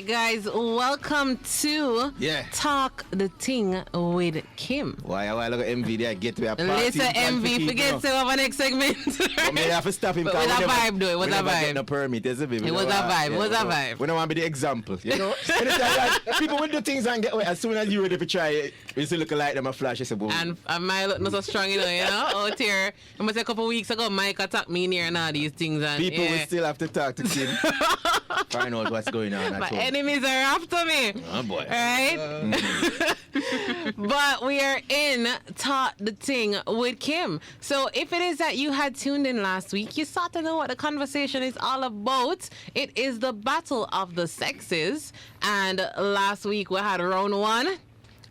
right, guys, welcome to Talk the Ting with Kim. Why look at MV there, get to a party. Listen, MV, forget to have an next segment. I may have to stop him. But with a vibe, though. It was a vibe. No permit, it was a vibe. It was a vibe. We don't want to be the example, you know. People will do things and get away. As soon as you ready to try it, you still look like them a flash. Say, boom. And my look not so strong, you know. Out here, I must say a couple of weeks ago, Mike attacked me near and all these things. And people will still have to talk to Tim. Find out what's going on. My enemies are after me. Oh boy. Right? But we are in Talk the Ting with Kim. So if it is that you had tuned in last week, you start to know what the conversation is all about. It is the battle of the sexes. And last week we had round 1.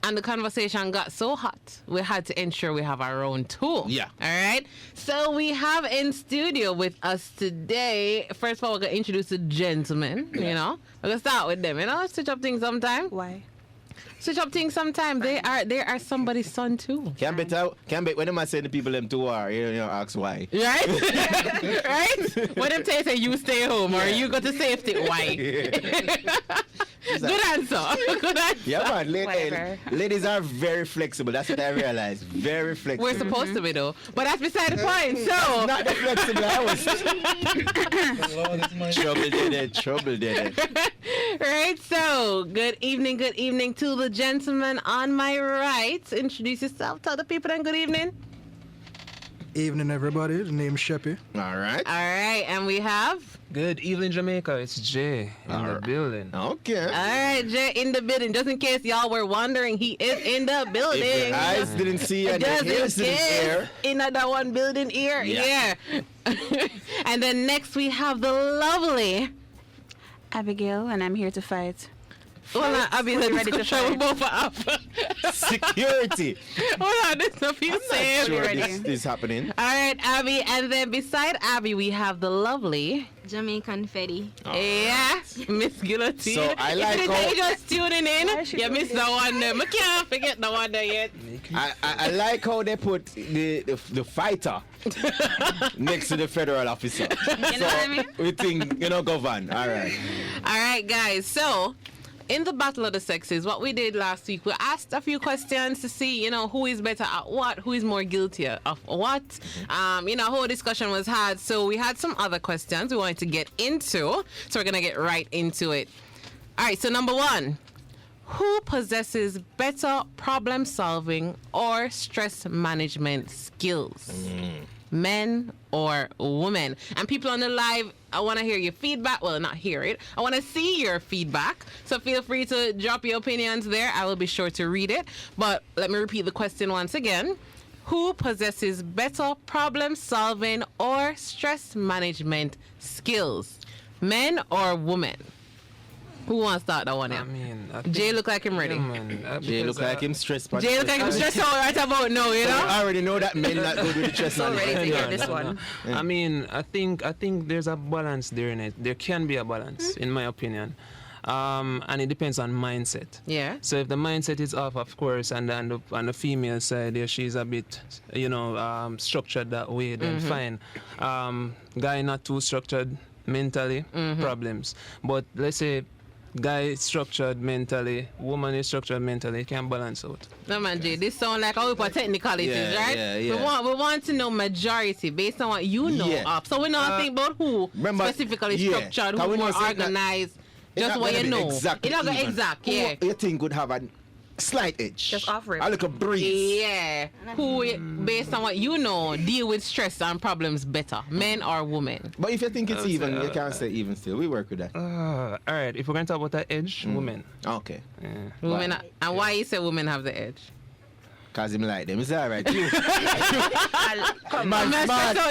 And the conversation got so hot, we had to ensure we have our own tool. Yeah. All right? So we have in studio with us today, first of all, we're going to introduce the gentlemen, you know. We're going to start with them, you know, switch up things sometime. Why? Switch up things sometime. They are somebody's son too. Can't bet when I say the people them to war, you know, ask why. Right? Right? When them say you stay home or you go to safety, why? Good answer. Good answer. Yeah, man. Ladies are very flexible. That's what I realized. Very flexible. We're supposed to be, though. But that's beside the point. So not the flexible. I was trouble did it. Right. So good evening to the gentleman on my right. Introduce yourself. Tell the people then good evening. Evening, everybody. The name's Sheppy. All right. And we have. Good evening, Jamaica. It's Jay in the building. Okay. All right, Jay in the building. Just in case y'all were wondering, he is in the building. If your eyes didn't see and the ears didn't hear. In that one building here. Yeah. And then next we have the lovely Abigail, and I'm here to fight. Well, Abbie, ready to fight. Security. Hold on, this stuff you saying. Sure this is happening. All right, Abbie, and then beside Abbie, we have the lovely Jamaican Fedii. Yeah, Miss Guillotine. So I like how you just tuning in. You missed the one there. I can't forget the one there yet. I like how they put the fighter next to the federal officer. You know what I mean? We think, govern. All right, guys. So in the battle of the sexes, what we did last week, we asked a few questions to see, who is better at what, who is more guilty of what. Whole discussion was had. So we had some other questions we wanted to get into. So we're going to get right into it. All right, so number 1. Who possesses better problem solving or stress management skills? Men or women? And people on the live, I want to hear your feedback. Well, not hear it. I want to see your feedback. So feel free to drop your opinions there. I will be sure to read it. But let me repeat the question once again. Who possesses better problem solving or stress management skills? Men or women? Who wants to start that one? I mean, Jay look like him ready. Jay look like him stressed. Jay look like him stressed out right about now, you know? I already know that men not good with the stress. So ready to hear this one. I mean, I think there's a balance there in it. There can be a balance, in my opinion. And it depends on mindset. Yeah. So if the mindset is off, of course, and on the female side, there she's a bit, structured that way, then fine. Guy not too structured mentally, problems. But let's say guy is structured mentally, woman is structured mentally, it can balance out. No man, Jay, this sound like our technicalities, right? Yeah. We want to know majority based on what you know of. So we're not thinking about who specifically structured, who more organized. Just what you know. Exactly. It's not exact, yeah. Who you think would have a slight edge? Just off rip. A little breeze. Yeah. Who, based on what you know, deal with stress and problems better, men or women? But if you think it's even, you can't say even still. We work with that. All right, if we're going to talk about that edge, women. Okay. Yeah. Women, and why you say women have the edge? Because him like them. Is that right? Man,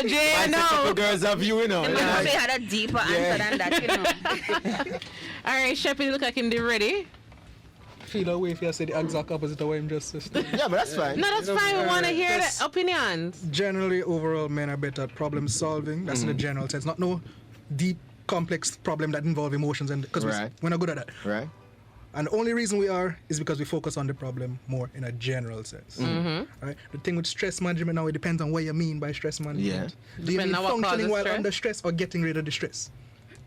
Jay, no. Girls have you, They had a deeper answer than that, All right, Sheppy, look like him ready. Feel away if you say the exact opposite of what I'm just saying. Yeah, but that's fine. No, that's fine. We want to hear the opinions. Generally, overall, men are better at problem solving. That's in the general sense. Not no deep, complex problem that involve emotions, and because we're not good at that. Right. And the only reason we are is because we focus on the problem more in a general sense. Right? The thing with stress management now, it depends on what you mean by stress management. Yeah. Do you mean Depending on what functioning causes while stress? under stress or getting rid of the stress?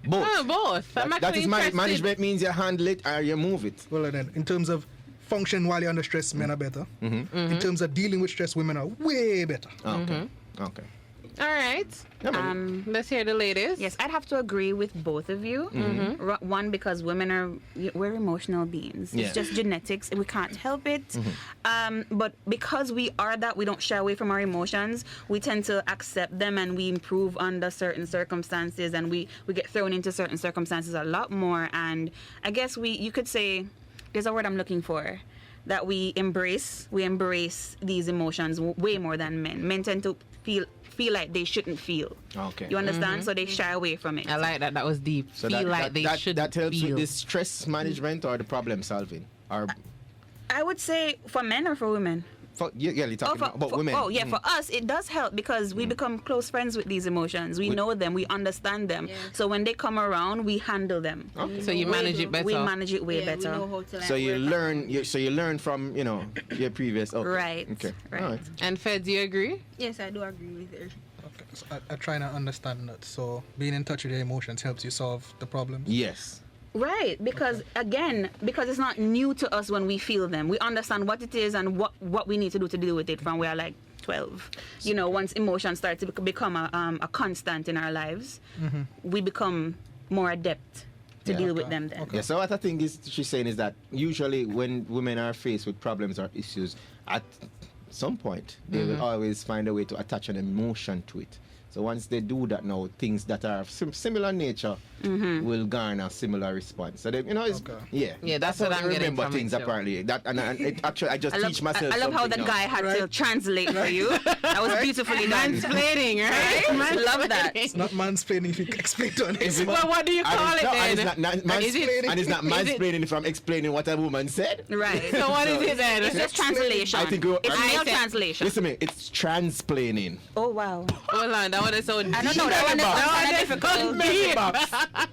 Both. Oh, both. I'm That actually is interested. management means you handle it or you move it. Well, and then in terms of function while you're under stress, men are better. In terms of dealing with stress, women are way better. Okay. Okay. All right. Yeah, man. Let's hear the ladies. Yes, I'd have to agree with both of you. One, because we're emotional beings. Yeah. It's just genetics. We can't help it. But because we are that, we don't shy away from our emotions. We tend to accept them and we improve under certain circumstances, and we get thrown into certain circumstances a lot more. And I guess you could say, there's a word I'm looking for, that we embrace these emotions way more than men. Men tend to feel like they shouldn't feel. Okay. You understand? So they shy away from it. I like that. That was deep. So Feel like they should that helps feel. with the stress management or the problem solving? Or I would say for men or for women? you're talking about women. For us, it does help because we become close friends with these emotions. We know them, we understand them. Yeah. So when they come around, we handle them. So you manage it better. We manage it way Yeah, better. we know how to, like, So you work learn. So you learn from your previous. Okay. Right. Okay. Right. All right. And Fed, do you agree? Yes, I do agree with her. Okay, so I try to understand that. So being in touch with your emotions helps you solve the problems. Yes. Right, because because it's not new to us when we feel them. We understand what it is and what we need to do to deal with it from we're like 12. Once emotions start to become a constant in our lives, we become more adept to deal with them then. Okay. Yeah. So what I think she's saying is that usually when women are faced with problems or issues, at some point they will always find a way to attach an emotion to it. So once they do that now, things that are similar nature will garner similar response. So they, it's, Okay. Yeah, that's how what they I'm getting remember from things it too. apparently. That and it actually I just teach myself. I love how the something now. guy had to translate for you. That was beautifully done. Mansplaining, right? Right? Love that. It's not mansplaining if you explain to an ex. Well, what do you call it And then? it's not mansplaining. And it's not is it- mansplaining if I'm explaining what a woman said. Right. So what is it then? It's just translation. I think it's I male said- translation. Listen to me, it's transplaining. Oh wow. Hold on, that one is so I don't deep. know. That one is difficult.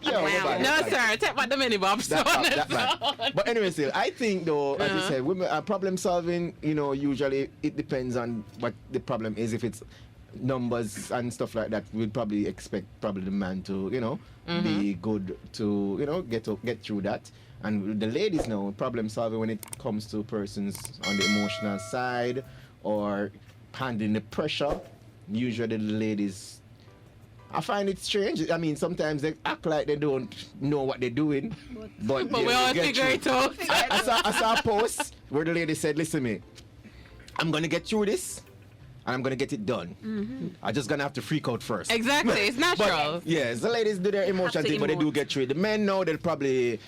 Yo, Wow. No, sir. Take back the mini bobs. That bad. But anyway, still, I think though, as you said, women problem solving, usually it depends on what the problem is. If it's numbers and stuff like that, we'd probably expect the man to, be good to, get through that. And the ladies know problem solving when it comes to persons on the emotional side or handling the pressure. Usually the ladies, I find it strange. I mean, sometimes they act like they don't know what they're doing, but we all figure it out. I saw a post where the lady said, "Listen, me, I'm gonna get through this, and I'm gonna get it done. I'm just gonna have to freak out first." Exactly. It's natural. But, yes, the ladies do their emotion to thing, but they do emote. get through it. The men know they'll probably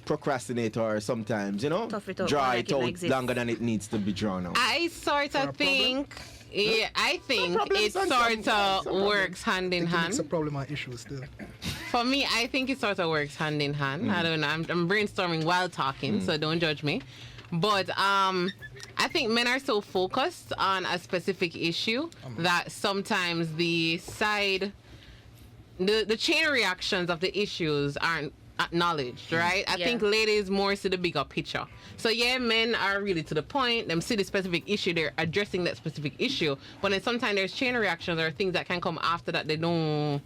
procrastinate or sometimes, Tough it out, draw like it it out exists. longer than it needs to be drawn out. I sort of think. Yeah, I think problems it and sort of some works hand in It's a hand. problem or issue still. For me, I think it sort of works hand in hand. I don't know. I'm brainstorming while talking, so don't judge me. But I think men are so focused on a specific issue that sometimes the chain reactions of the issues aren't acknowledged, right? I Yeah. think ladies more see the bigger picture. So yeah, men are really to the point. Them see the specific issue, they're addressing that specific issue. But then sometimes there's chain reactions or things that can come after that they don't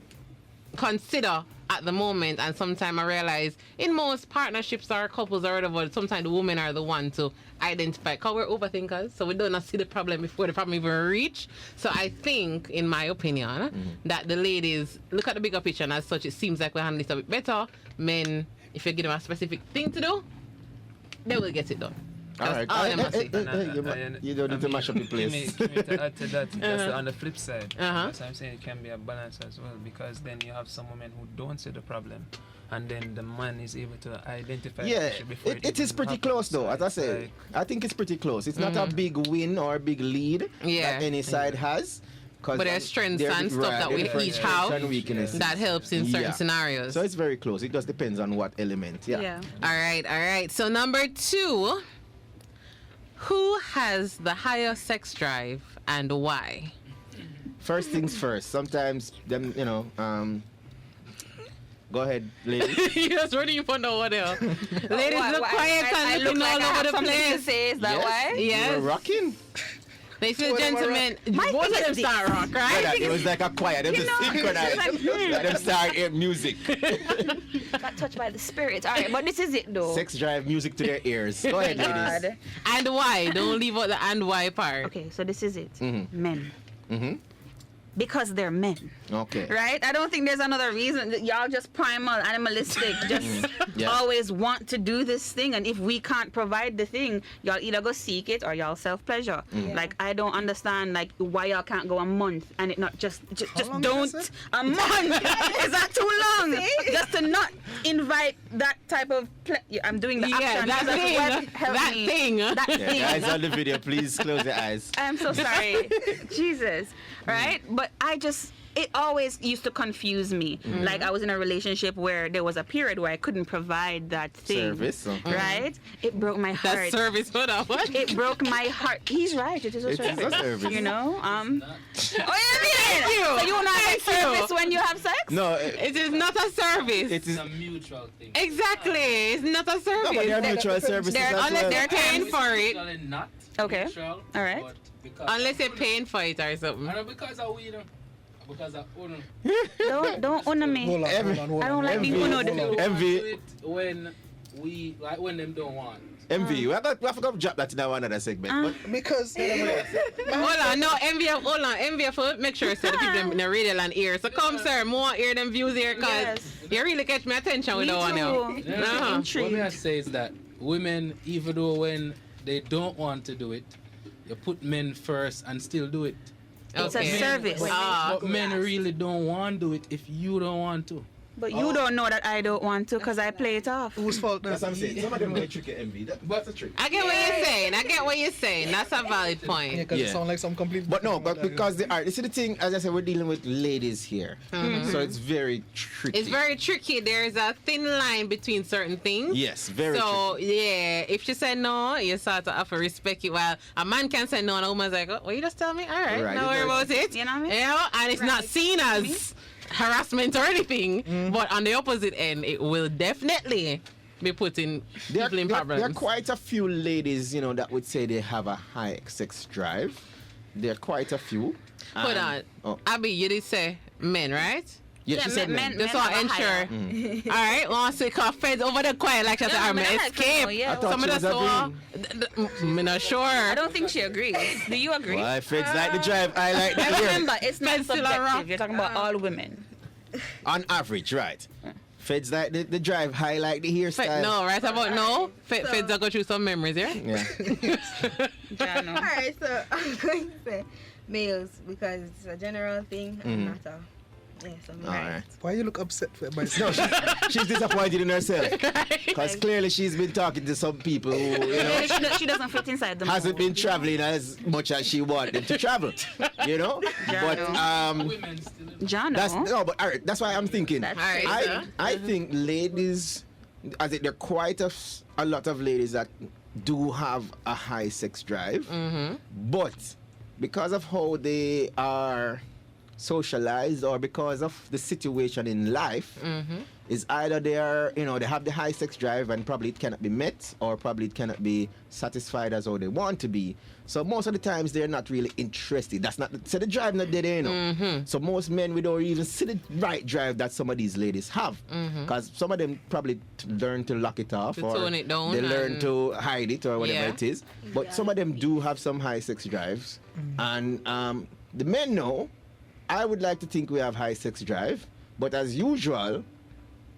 consider at the moment. And sometimes I realize in most partnerships or couples or whatever, sometimes the women are the one to identify, because we're overthinkers, so we don't see the problem before the problem even reach. So I think, in my opinion, that the ladies look at the bigger picture, and as such it seems like we handle this a bit better. Men, if you give them a specific thing to do, they will get it done. All right. All them I see. You don't need to mash up the place. Kimmie, to add to that, that's on the flip side. Uh-huh. That's what I'm saying, it can be a balance as well, because then you have some women who don't see the problem, and then the man is able to identify the Yeah, issue before it is even pretty happens. close though. So As I it's say, like- I think it's pretty close. It's not a big win or a big lead Yeah. that any side has. But there's strengths and stuff that we different each strengths have and weaknesses. that helps in certain Yeah. scenarios. So it's very close. It just depends on what element. Yeah. All right. So number 2, who has the higher sex drive and why? First things first. Sometimes them, go ahead, ladies. You're just ready for no one else. Ladies, look quiet I and look looking like all I have over the something to place. say. Is that why? Yes. We're rocking. They see the gentlemen, My both thing of them is start rock, right? It was like a choir. Them You just know, synchronize. it's like, Let them start hear music. got touched by the spirit. All right, but this is it though. Sex drive music to their ears. Go ahead, ladies. God. And why? Don't leave out the and why part. Okay, so this is it. Mm-hmm. Men. Mm-hmm. Because they're men. Okay. Right? I don't think there's another reason. Y'all just primal, animalistic, just Yeah. always want to do this thing. And if we can't provide the thing, y'all either go seek it or y'all self-pleasure. Like, I don't understand, like, why y'all can't go a month and it not just long don't. is it? A month! Is that too long? Just to not invite that type of... I'm doing the Yeah, action. that because thing, what helped that me. thing. That Yeah, thing. guys on the video, please close your eyes. I'm so sorry. Jesus. Right? But it always used to confuse me. Like I was in a relationship where there was a period where I couldn't provide that thing. Service, okay. Right? It broke my That heart. service, hold on, what? It broke my heart. He's right. It is a It is a service. service. You know? Oh, you Thank you. So you not Thank get you. service when you have sex? No, It is not a service. it is. a mutual thing. Exactly. It's not a service. No, but there are mutual services They're- as unless well. they're paying for it. Actually not Okay. mutual, All right. but because Unless you're paying for it or something. and because of we don't. Because of uno. Don't honor me. Hold on, Every- hold on, hold I on. don't like being Envy. honored. Hold on. Envy. Do it when we like when them don't want. MV, we have to go drop that in our another segment. But Because Hold on, no, MVF, hold on, MVF, make sure so the people in the radio and ear. So come, sir, more ear them views here, because Yes. you really catch my attention with Me that one now. too. Yeah, Uh-huh. What me I Intrigued. say is that women, even though when they don't want to do it, you put men first and still do it. It's a Okay. service. Ah. But men really don't want to do it if you don't want to. But you don't know that I don't want to because I play it off. whose fault that's that? what I'm saying. Some of them might trick at MV. That's a trick. I get what you're saying. I get what you're saying. That's a valid Yeah, point. because Yeah. it sounds like some complete. But no, but because they are. You see the thing, as I said, we're dealing with ladies here, so it's very tricky. It's very tricky. There's a thin line between certain things. Yes, very So, tricky. yeah, if she said no, you sort of have to respect it. While a man can say no, and a woman's like, oh, well, you just tell me? All right, Right, don't worry it about it. You know what I mean? Yeah, and it's not seen as harassment or anything. But on the opposite end, it will definitely be putting people in problems. There are quite a few ladies, you know, that would say they have a high sex drive. There are quite a few. Hold on. And- Oh, Abby, you did say men, right? yeah, she Yeah, said men- men. Just Men so I have a higher. ensure. All right, want to call feds over the quiet like that. No, I'm men are like, escape. oh, yeah. I thought Some of she the was so, I'm not sure. I don't think she agrees. Do you agree? Why feds like the drive, I like the And ear. remember, it's not Men still are rough. subjective. You're talking about all women. On average, right? Feds like the drive, high like the hairstyle. No, right about now, feds are go through some memories, yeah? Yeah. Yeah, no. Alright, so I'm going to say males because it's a general thing and not a. Yeah, so males. All right. Why you look upset by No, she's disappointed in herself. Because clearly she's been talking to some people who, you know, She doesn't fit inside the hasn't been mold. traveling as much as she wanted them to travel. You know? But Women still. John, that's no. no, but all right, that's why I'm thinking. That's All right, sir. I think ladies, I think there are quite a lot of ladies that do have a high sex drive, but because of how they are socialized or because of the situation in life, is either they are, you know, they have the high sex drive and probably it cannot be met or probably it cannot be satisfied as how they want to be. So most of the times they're not really interested. That's not so the drive not there, you know. So most men we don't even see the right drive that some of these ladies have, because some of them probably learn to lock it off To or tone it down they learn and- to hide it or whatever Yeah. it is. But some of them do have some high sex drives, and the men know. I would like to think we have high sex drive, but as usual,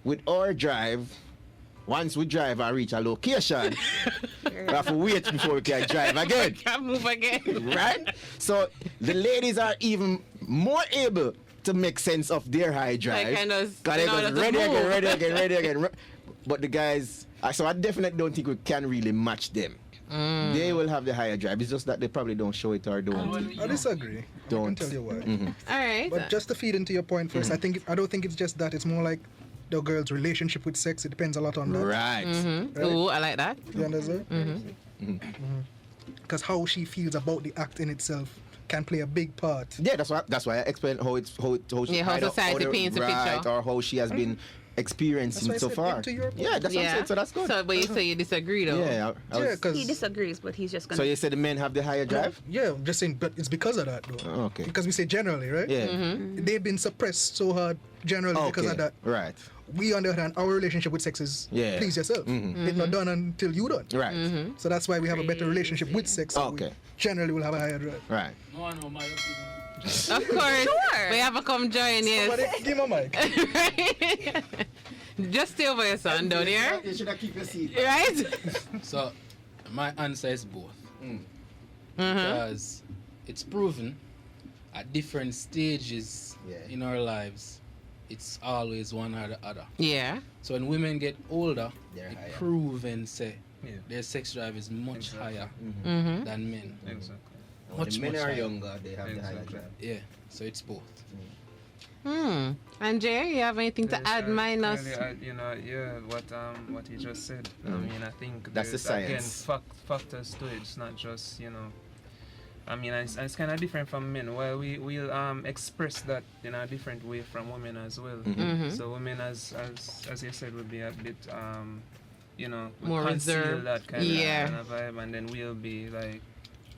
with our drive, once we drive and reach a location, we have to wait before we can drive again. Can't move again. Right? So the ladies are even more able to make sense of their high drive. kind of Because they in order go to ready again, move. ready again, ready again. But the guys, so I definitely don't think we can really match them. They will have the higher drive. It's just that they probably don't show it or don't. I disagree. I Don't. can tell you why. All right. But just to feed into your point first, I don't think it's just that. It's more like the girl's relationship with sex. It depends a lot on that. Right. Ooh, I like that. You understand? Because how she feels about the act in itself can play a big part. Yeah, that's why I explained how she Yeah, how kind of- society paints a right, picture. or how she has been experiencing That's why so I said far. into your point. Yeah, that's what I'm saying. So that's good. So, but you say you disagree though. yeah, I was- Yeah, because He disagrees, but he's just so gonna. you said the men have the higher drive? yeah, I'm just saying, but it's because of that though. Oh, okay. Because we say generally, right? Yeah. They've been suppressed so hard generally because Okay. of that. Right. We, on the other hand, our relationship with sex is Yeah. please yourself. It's not done until you done. Right. So that's why we have a better relationship with sex. so we Okay. generally will have a higher drive. Right. No, I know my opinion. Of course. Sure. We have to come join, Somebody yes. give him a mic. Just stay over your son down here. You should have keep your seat. Right? So, my answer is both. Mm-hmm. Because it's proven at different stages Yeah. in our lives, it's always one or the other. Yeah. So when women get older, They're it's higher. proven say Yeah. their sex drive is much higher Mm-hmm. than men. Exactly. Much, men much are higher. younger, they have the higher Exactly. drive. Yeah, so it's both. And Jay, you have anything to Yes, add minus? you know, yeah, what he just said. I mean, I think That's the there's, again, science. factors to it. It's not just, you know. I mean, it's kind of different from men. Well, we'll express that in a different way from women as well. So women, as you said, would be a bit, you know, will More conceal reserved. that kind Yeah. of vibe, and then we'll be like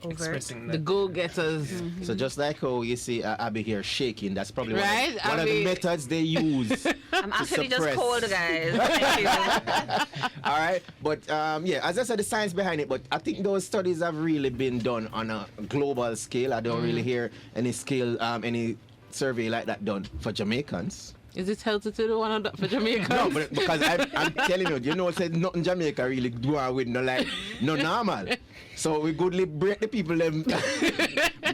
Overt. expressing The that. go-getters. So just like how you see Abbie here shaking, that's probably one of- Right, one of the Abbie. methods they use. I'm actually just suppress. cold, guys. Thank you. All right, but yeah, as I said, the science behind it. But I think those studies have really been done on a global scale. I don't really hear any scale, any survey like that done for Jamaicans. Is it healthy to do one of that for Jamaica? No, but because I'm telling you know, said nothing Jamaica really do on with no like no normal. So we goodly break the people them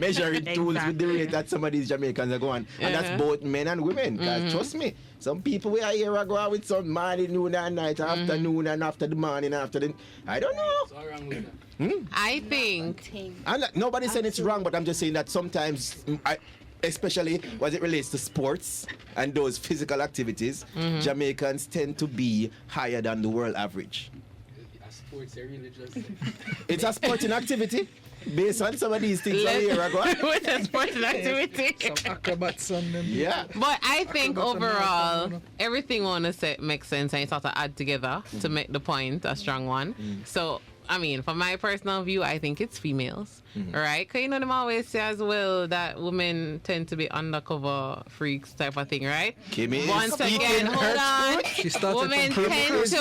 measuring tools with the rate that some of these Jamaicans are going, and that's both men and women. Cause trust me, some people we are here are going with some morning, noon and night, afternoon and after the morning, after the I don't know. What's all wrong with that? I think Ting. I'm not, nobody's saying it's wrong, but I'm just saying that sometimes, especially as it relates to sports and those physical activities, Jamaicans tend to be higher than the world average. A sports, you really just It's a sporting activity based on some of these things that we hear are going. with a sporting activity. Some acrobats on them. Yeah. But I think Acrobats and overall, marathon. everything we want to say makes sense and it's sort of add together to make the point a strong one. So, I mean, from my personal view, I think it's females, right? Because you know them always say as well that women tend to be undercover freaks type of thing, right? Kimmie is Once speaking again, her hold on. truth. She started Women from tend to.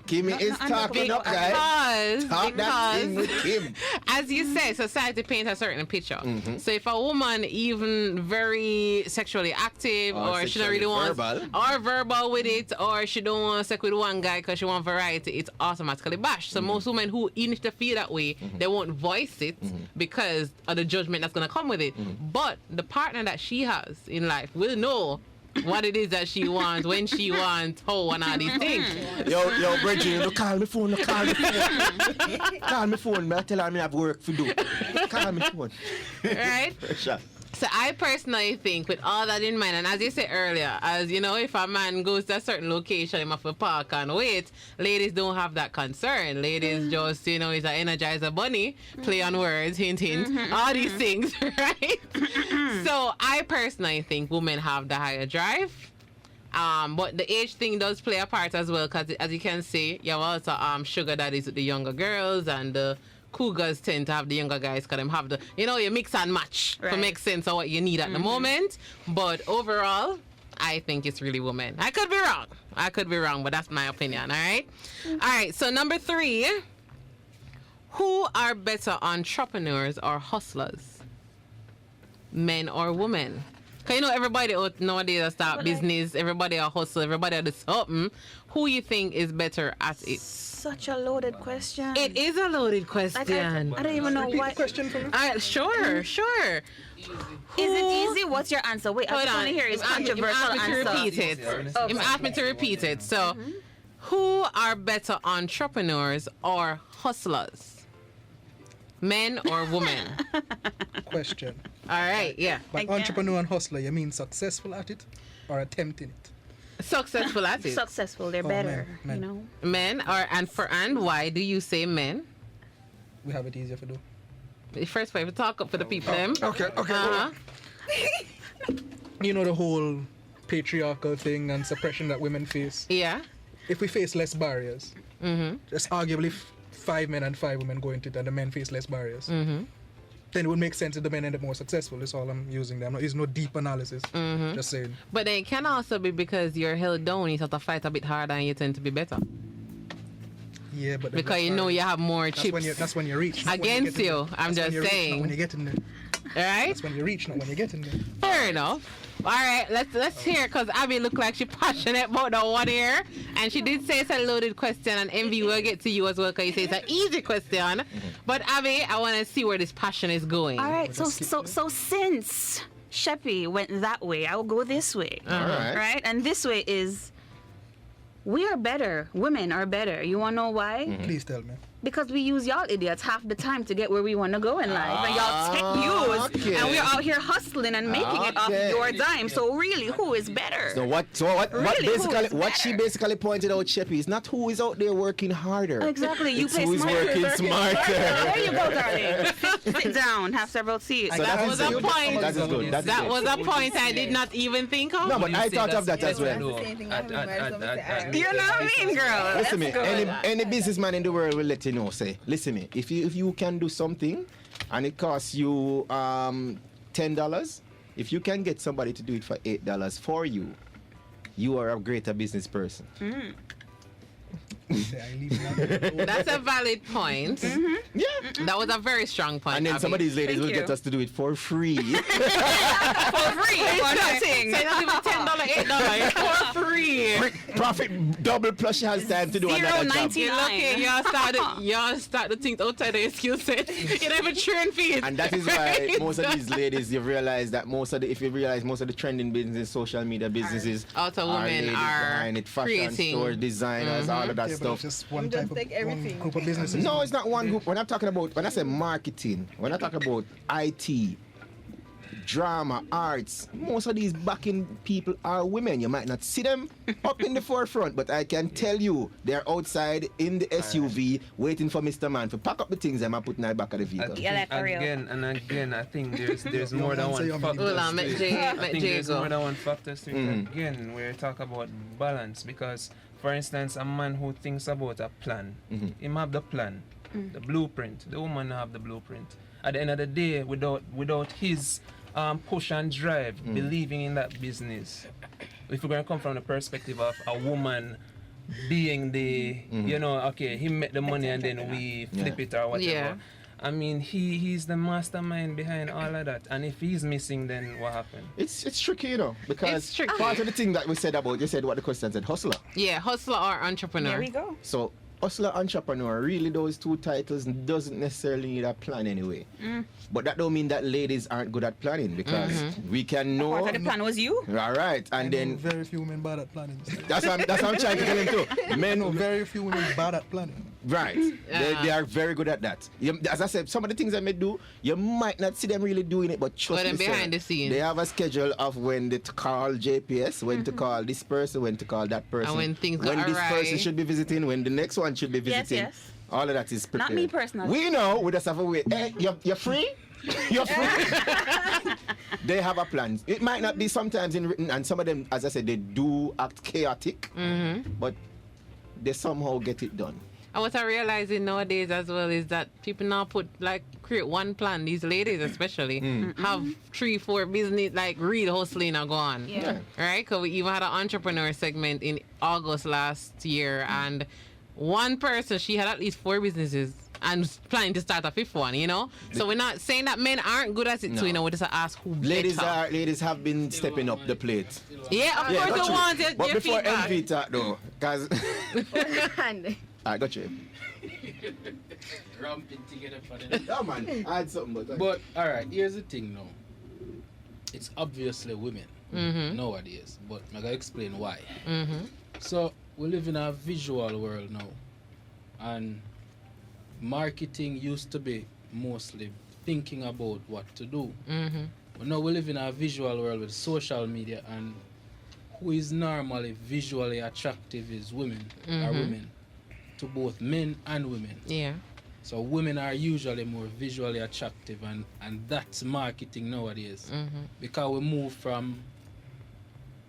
Kimmie is talking up, guys. Talk that thing with Kim. As you say, society paints a certain picture. So if a woman even very sexually active, Or or she don't sexually really want, verbal. or verbal with it, or she don't want sex with one guy because she want variety, it's automatically bashed. So most women who, even if they feel that way, they won't voice it because of the judgment that's gonna come with it. But the partner that she has in life will know what it is that she wants, when she wants, how, and all these things. Yo, Bridget, you call me phone, call me phone. Call me phone, I tell her I have work to do. Call me phone. Right? Sure. So I personally think with all that in mind, and as you said earlier, as you know, if a man goes to a certain location, he must park and wait, ladies don't have that concern. Ladies just, you know, is an Energizer bunny, play on words, hint, hint, all these things, right? So I personally think women have the higher drive. But the age thing does play a part as well, because as you can see, you have also sugar daddies with the younger girls, and the cougars tend to have the younger guys because them have the, you know, you mix and match to Right. make sense of what you need at the moment. But overall, I think it's really women. I could be wrong, but that's my opinion, all right? All right, so number 3, who are better entrepreneurs or hustlers? Men or women? Because you know everybody out nowadays start business, everybody a hustle, everybody do something. Who you think is better at it? Such a loaded question. It is a loaded question. Like, I don't even know Repeat what. the question for me. Sure. Is it easy? What's your answer? Wait, I Hold just on. want to hear his You asked me controversial to answer. repeat it. Okay. You asked me to repeat it. So, who are better entrepreneurs or hustlers? Men or women? Question. All right, yeah. By Again. entrepreneur and hustler, you mean successful at it or attempting it? Successful at it. Successful, they're Oh, better. men. You know. Men and why do you say men? We have it easier to do. First, we talk up for the people. Them. Okay. Uh-huh. You know the whole patriarchal thing and suppression that women face. Yeah. If we face less barriers, just arguably 5 men and 5 women go into it and the men face less barriers, then it would make sense if the men end up more successful. That's all I'm using there. I'm not using no deep analysis. Just saying. But then it can also be because you're held down, you have to fight a bit harder and you tend to be better. Yeah, but Because you know you have more that's chips that's when you reach. not when you against get in you. there. I'm That's when just you reach, saying. not when you get in there. Right? That's when you reach, not when you get in there. Fair enough. All right, let's hear because Abbie looked like she's passionate about the one here, and she did say it's a loaded question, and Envy will get to you as well because you say it's an easy question. But Abbie, I want to see where this passion is going. All right, so since Sheppy went that way, I will go this way. All right. Right? And this way is we are better. Women are better. You want to know why? Please tell me. Because we use y'all idiots half the time to get where we want to go in life. And y'all tech use. Okay. And we're out here hustling and making it off Okay. your dime. So really, who is better? So what Really, basically who is what she better? basically pointed out, Sheppy, is not who is out there working harder. Exactly. You It's play who is smarter. working smarter. There you go, darling. Sit down. Have several seats. So That was a point. That is good. That's That good. was a point I did not even think of. No, but I thought of that as well. That's the same thing that happened by someone said, You know what I mean, girl? Listen me, Let's go. any businessman in the world will let you know, say, listen me, if you can do something and it costs you $10, if you can get somebody to do it for $8 for you, you are a greater business person. Say, I leave it alone. That's a valid point. Yeah. That was a very strong point. And then Abbie. some of these ladies Thank will you. get us to do it for free. For free. For nothing. Say not even $10, $8 for free. Profit double plus she has time to do another job. You're lucky. Y'all start to think outside the skill set. You don't even train fees. And that is why most of these ladies, you realize that if you realize most of the trending businesses, social media businesses, Also women ladies are behind it, fashion creating. store designers, all of that Yeah, but it's stuff. just one Just type of take everything. one group of businesses. No, it's not one group. When I'm talking about, when I say marketing, when I talk about IT, drama, arts, most of these backing people are women. You might not see them up in the forefront, but I can tell you they're outside in the SUV waiting for Mr. Man to pack up the things and put in the back of the vehicle. Yeah, like for real. Again and again, I think there's more than one factor. Hold on, let Jay I think there's go. more than one factor to it. Again, we talk about balance because, for instance, a man who thinks about a plan, him have the plan, the blueprint. The woman have the blueprint. At the end of the day, without his push and drive, believing in that business, if we're gonna come from the perspective of a woman being the, okay, he make the money and then we flip it or whatever. Yeah. I mean, he's the mastermind behind all of that. And if he's missing, then what happened? It's tricky, because It's tricky. part of the thing that we said about, you said what the question said, hustler. Yeah, hustler or entrepreneur. There we go. So hustler, entrepreneur, really those two titles doesn't necessarily need a plan anyway. But that don't mean that ladies aren't good at planning because we can know. Part of the plan was you. All right, and then very few women bad at planning. that's what I'm trying to tell him too. No, Men, very few women bad at planning. right? They are very good at that. As I said, some of the things they may do, you might not see them really doing it, but trust But then me, sir, behind the scenes. they have a schedule of when to call JPS, when to call this person, when to call that person, when things go when this awry. person should be visiting, when the next one should be Yes, visiting. yes. All of that is prepared. Not me personally. We know we just have a wait. Hey, you're free? You're free. They have a plan. It might not be sometimes in written, and some of them, as I said, they do act chaotic, but they somehow get it done. And what I realizing nowadays as well is that people now create one plan. These ladies especially have 3-4 business real hustling and go on. Yeah. Right? Because we even had an entrepreneur segment in August last year, and one person, she had at least 4 businesses and was planning to start a 5th one. So we're not saying that men aren't good at it too, we just ask who Ladies better. ladies have been stepping up the plate. Yeah, of course got they you. want it. But your before feedback. Envy talk though, because And I got you. Ramping together for the Yeah, man, I had something, But all right, here's the thing now. It's obviously women nowadays, but I'm gonna explain why. So we live in a visual world now, and marketing used to be mostly thinking about what to do. But now we live in a visual world with social media, and who is normally visually attractive is women, are women, to both men and women. Yeah. So women are usually more visually attractive, and that's marketing nowadays. Because we move from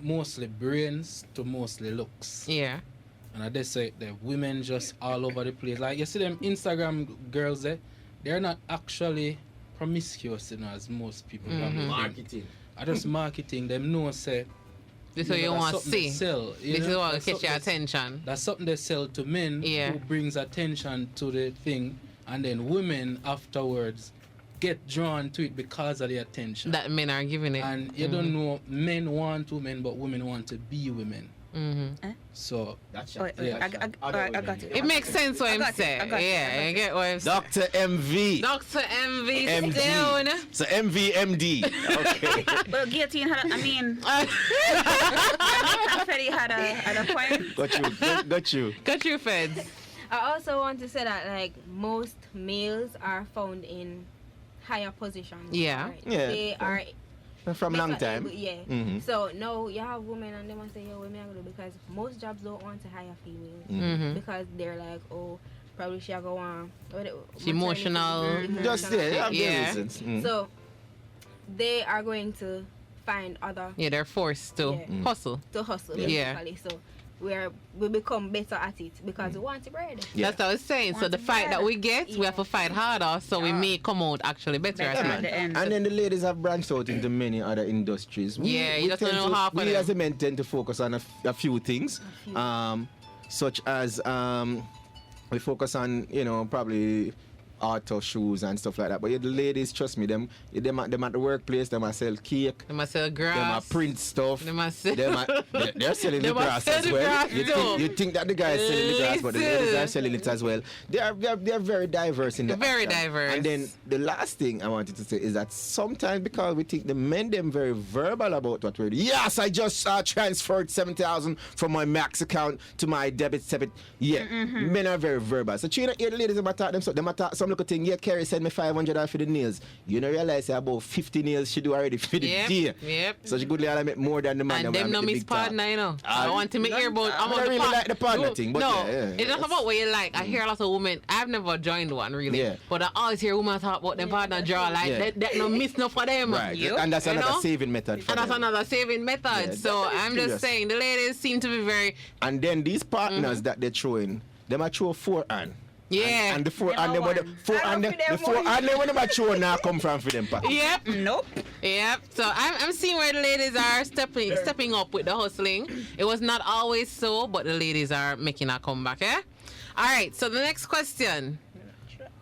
mostly brains to mostly looks. Yeah. And I just say the women just all over the place. Like you see them Instagram girls there, they're not actually promiscuous, you know, as most people probably think. Marketing. I just marketing them know say This is what you that's want to something they see. sell, you This know? is what That's catch your something attention. That's something they sell to men Yeah. who brings attention to the thing, and then women afterwards get drawn to it because of the attention. That men are giving it. And you don't know, men want women, but women want to be women. Mm-hmm. So That's Wait, Yeah. I got it. It makes sense what I I'm got it, saying. I got it, Yeah, I got I get what I'm saying. Dr. MV. Dr. MV MD. Stone. So MVMD. Okay. Well, guillotine had. Fedii had a point. Got you. Cut your feds. I also want to say that like most males are found in higher positions. Yeah. Right? Yeah. They are From long better time. able- yeah. Mhm. So no, you have women and they must say, yo, women are good because most jobs don't want to hire females Mm-hmm. because they're like, oh, probably she go on. She emotional. Just there, yeah, Yeah. reasons. Mm. So they are going to find other Yeah, they're forced to Yeah. hustle. to hustle Yeah. basically. So we become better at it because we want to bread. Yeah. That's what I was saying. So Want the to fight that bread. we get, we have to fight harder so we Yeah. may come out actually better Better at at it. the end. And then the ladies have branched out into many other industries. Yeah, you just don't tend know half of we them. as a men tend to focus on a few things, such as we focus on, probably auto shoes and stuff like that. But the ladies, trust me, them at the workplace, them a sell cake, They must sell them a grass. print stuff. They must sell. They're selling the They must grass sell as the well. grass You too. think that the guy is selling the grass, but the ladies are selling it as well. They are very diverse in the Very action. diverse. And then the last thing I wanted to say is that sometimes because we think the men them very verbal about what we're doing. Yes, I just transferred 7,000 from my max account to my debit. Yeah, men are very verbal. So you know, hear the ladies them attack them. So them attack some little thing. Yeah, Carrie send me $500 for the nails. You know, realize about 50 nails she do already for the day. Yep. So she could literally make more than the man. And that them make no the miss big talk. partner, you know. I Ah, want to make hear about. I don't really like the partner thing, but no, yeah. it's not about what you like. I hear a lot of women. I've never joined one really, Yeah. but I always hear women talk about their partner draw like Yeah. that no miss no for them. Right, You and that's you another know? saving method for And that's them. another saving method. Yeah, So that is I'm curious. just saying the ladies seem to be very And then these partners that they're throwing, them are throw forehand. yeah. And the forehand, Them them are when the one. forehand, I don't the feel them forehand, them when them are throw now come from for them pocket. Yep. Nope. Yep. So I'm seeing where the ladies are stepping up with the hustling. It was not always so, but the ladies are making a comeback. Eh? All right. So the next question: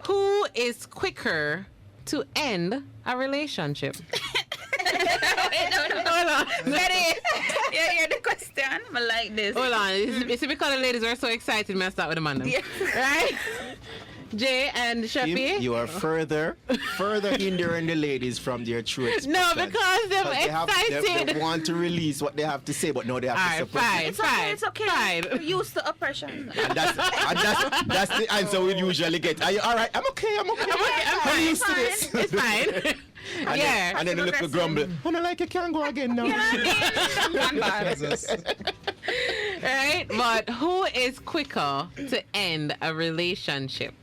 who is quicker to end a relationship? Hold on. Fedii, you hear the question? I like this. Hold on. It's because the ladies are so excited. May I start with the man? Then? Yeah. Right. Jay and Sheppy. You are further hindering the ladies from their true expression. No, because they're excited. They want to release what they have to say, but no, they have to All right, suppress fine. it. It's okay. It's okay. Fine. We're used to oppression. And that's the answer we usually get. Are you all right? I'm okay. I'm fine. used to this. It's fine. And Yeah. Then, and then the little grumble. I don't like it. Can't go again now. Jesus. Right? But who is quicker to end a relationship?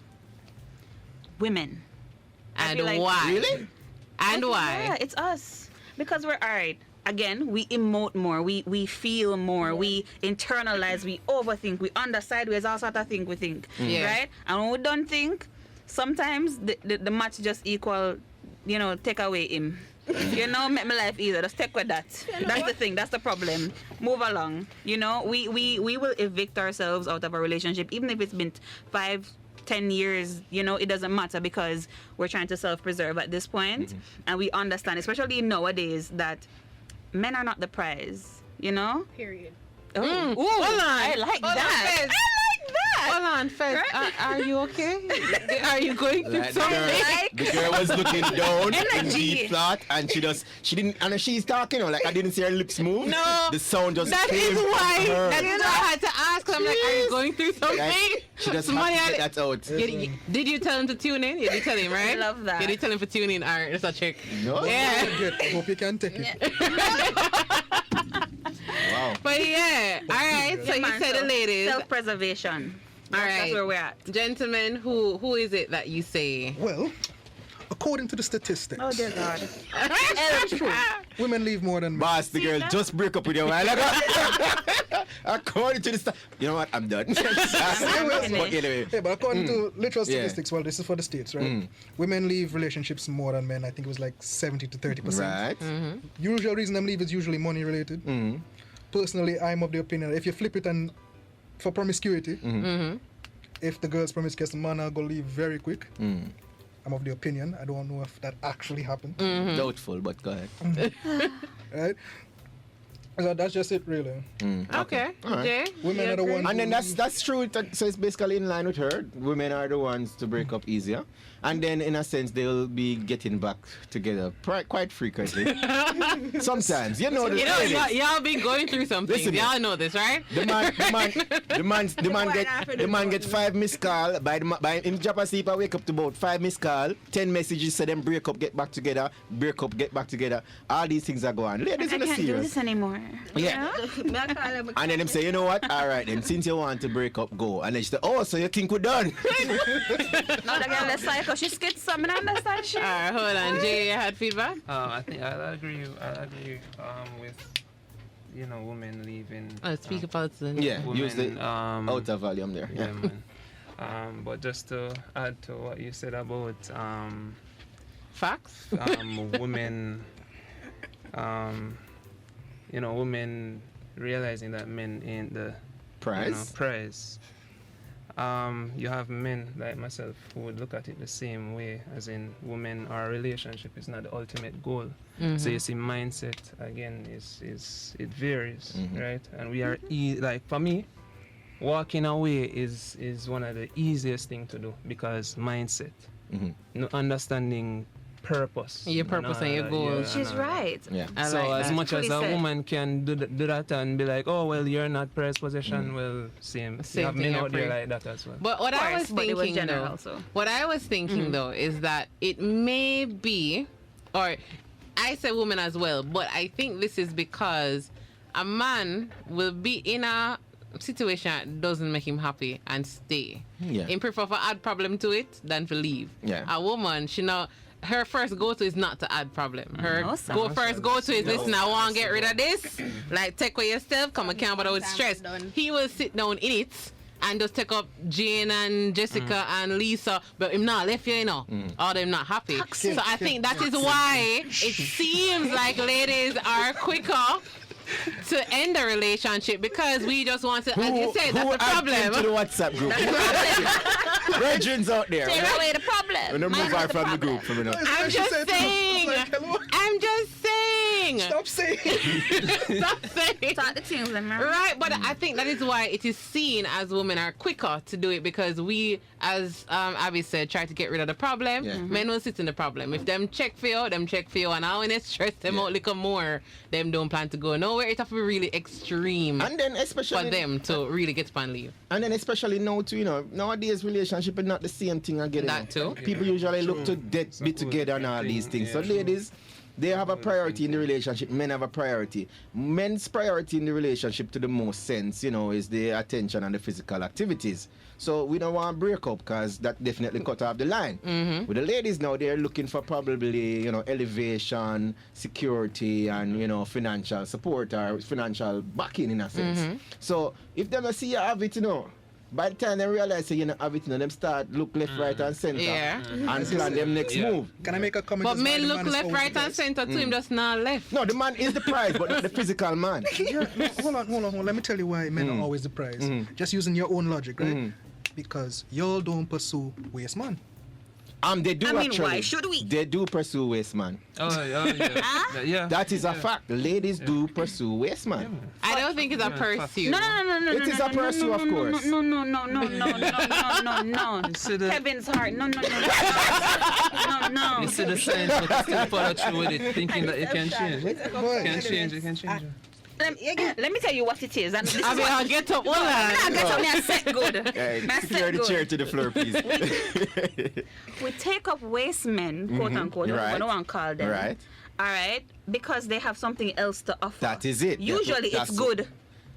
Women. And feel like- why? Really? And Yeah, why? it's us. Because we're all right. Again, we emote more, we feel more, we internalize, we overthink, we underside, there's all sort of things we think. Yeah. Right? And when we don't think, sometimes the match just equal, take away him. Make my life easier. Just take with that. That's the thing. That's the problem. Move along. We will evict ourselves out of a relationship, even if it's been 5-10 years, it doesn't matter because we're trying to self-preserve at this point. And we understand, especially nowadays, that men are not the prize, Period. Oh, Mm. ooh, Hold on. I like Hold on, that. Fez. Hold on, Fez. Right? Are you okay? Are you going through Like the something? girl was looking down in Energy. deep thought, and she didn't, and she's talking, like I didn't see her lips move. No. The sound just That came is why. from her. That is why I had to ask. I'm like, are you going through something? Like, she just Somebody had to had- get that out. Did you tell him to tune in? You did tell him, right? I love that. You did tell him to tune in. All right, that's a trick. No? Yeah. Good. Hope you can take it. Wow. But yeah. All right. So you said the ladies. Self-preservation. All That's right. where we're at. Gentlemen, who is it that you say? Well, according to the statistics, Oh dear God. it's true. Women leave more than men. Boss, the girl just break up with you a while ago. According to the you know what? I'm done. But anyway. Yeah, but according to literal statistics, well, this is for the States, right? Women leave relationships more than men. I think it was like 70 to 30%. Right. Usual reason them leave is usually money related. Personally, I'm of the opinion that if you flip it and for promiscuity, if the girl's promiscuous, the man will go leave very quick. I'm of the opinion. I don't know if that actually happened. Doubtful, but go ahead. Right? So that's just it, really. Okay. Alright. Jay, Women you are the agree? ones. And then that's true. So it's basically in line with her. Women are the ones to break up easier. And then, in a sense, they'll be getting back together quite frequently. Sometimes, you know, y'all been going through something. Listen, y'all know this, right? The man get 5 missed call by him drop asleep. I wake up to about 5 missed call, 10 messages say them break up, get back together, break up, get back together. All these things are going. Ladies, I in the can't do serious. this anymore. Yeah. And then them say, you know what? All right, then since you want to break up, go. And then she say, oh, so you think we're done? Now the girl is psycho. She skits something. I understand shit. Alright, hold on. Jay, you had feedback? I think I agree with women leaving. Speak about it. Yeah, women, use the outer volume there. Yeah, man. But just to add to what you said about Facts? women, women realizing that men ain't the Prize? prize. You have men like myself who would look at it the same way, as in women, our relationship is not the ultimate goal. So you see, mindset again is it varies, right? And we are like, for me, walking away is one of the easiest thing to do, because mindset, understanding purpose, Your purpose and your goals. She's right. Yeah. I so like as that. much as Fully a said. woman can do that and be like, oh well, you're not prized possession, well, same you have thing, men yeah, out there free. like that as well. But what I was But it was thinking general though, also. what I was thinking though is that it may be, or I say women as well, but I think this is because a man will be in a situation that doesn't make him happy and stay. Yeah. He prefer to add problem to it than to leave. Yeah. A woman, her first go-to is not to add problem. Her No, sir. first go-to is, listen, I want to get rid of this. Like, take away yourself, come and can't bother with stress. He will sit down in it and just take up Jane and Jessica and Lisa, but him not left you know. Or them not happy. So I think that is why it seems like ladies are quicker to end a relationship, because we just want to, as you said, that's the problem. To the WhatsApp group. Virgins out there. Take away the problem. When they move out from the group. From I'm just saying. I'm just saying. Stop saying. Stop saying. Start the things, then, man. Right, but I think that is why it is seen as women are quicker to do it, because we, as Abbie said, try to get rid of the problem. Yeah. Men will sit in the problem. If them check for you, and now when they stress them out little more, them don't plan to go nowhere. It have to be really extreme And then especially for them to really get span leave. And then especially now too, nowadays relationship is not the same thing again. That too. People usually look to be together and all these things. So ladies, they have a priority in the relationship. Men have a priority. Men's priority in the relationship, to the most sense, is the attention and the physical activities. So we don't want to break up, because that definitely cut off the line. With the ladies now, they're looking for probably, elevation, security, and, financial support or financial backing in a sense. So if they don't see you have it, by the time they realize you have it, them start look left, right, and center. Yeah. And plan them next move. Can I make a comment? But as men the look man is left, always right, the and best? center to him, just not left. No, the man is the prize, but not the physical man. Yeah, no, hold on. Let me tell you why men are always the prize. Just using your own logic, right? Because y'all don't pursue waste man. They do actually. Why should we? They do pursue waste man. Yeah. That is a fact. Ladies do pursue waste man. I don't think it's a pursuit. No. It is a pursuit, of course. No. Kevin's heart. No. You see the signs, but you still follow through with it, thinking that it can change. It can change. Let me tell you what it is. And this is I mean, I'll get up. Hold on. I get on there set good. Hey, My secure set the chair good. to the floor, please. We take up waste men, quote unquote. Right. I don't want to call them. Right. All right, because they have something else to offer. That is it. Usually That's it's good.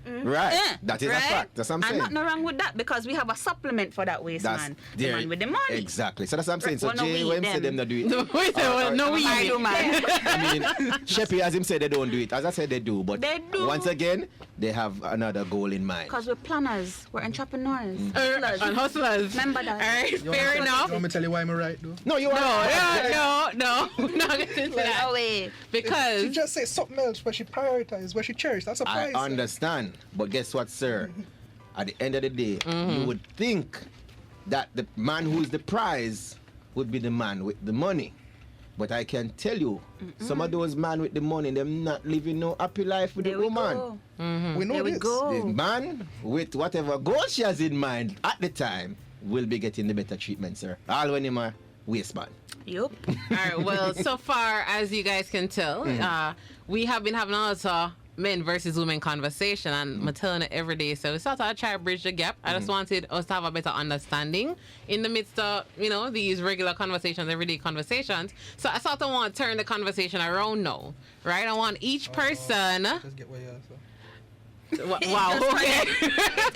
Right. That is a fact. That's what I'm saying. And nothing wrong with that because we have a supplement for that waste man. The man with the money. Exactly. So that's what I'm saying. So Well, no, Jay, we when them. say them not do it. No, we I do, man. I mean, Sheppy, as him said, they don't do it. As I said, they do. But They do. once again, they have another goal in mind. Because we're planners, we're entrepreneurs, And hustlers. hustlers. Remember that. All right, fair enough. You want me to tell you why I'm right, though? No, you are. No, we're not getting into that. Oh, wait. She Because just say something else where she prioritized, where she cherished. That's a I prize. understand. But guess what, sir? At the end of the day, you would think that the man who is the prize would be the man with the money. But I can tell you, some of those men with the money, them not living no happy life with There the we woman. go. We know There we this. go. The man with whatever goal she has in mind at the time will be getting the better treatment, sir. All when him a waste man. Yup. all right, well, so far as you guys can tell, we have been having a lot of men versus women conversation, and I'm telling it every day. So we sort of try to bridge the gap. I just wanted us to have a better understanding in the midst of, these regular conversations, everyday conversations. So I sort of want to turn the conversation around now, right? I want each person. Just get where you are, so. Wow. Okay.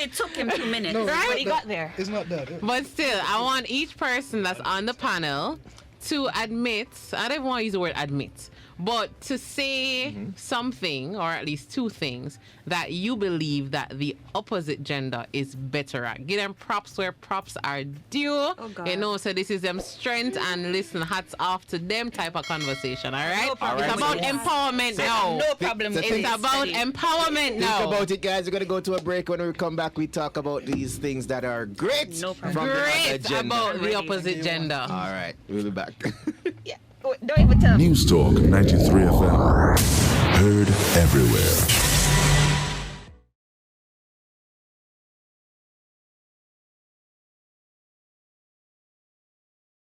It took him 2 minutes. No, Right? But he got there. It's not that. Yeah. But still, I want each person that's on the panel to admit, I don't want to use the word admit, but to say something, or at least two things, that you believe that the opposite gender is better at. Give them props where props are due. Oh, God. So this is them strength, and listen, hats off to them type of conversation, all right? No problem. It's about All right. empowerment now. No problem so with It's it. about empowerment Think now. about it, guys. We're going to go to a break. When we come back, we talk about these things that are great No problem. from the Great other gender. about the opposite gender. All right. We'll be back. Yeah. Oh, don't even tell him. News Talk 93 FM. Heard everywhere.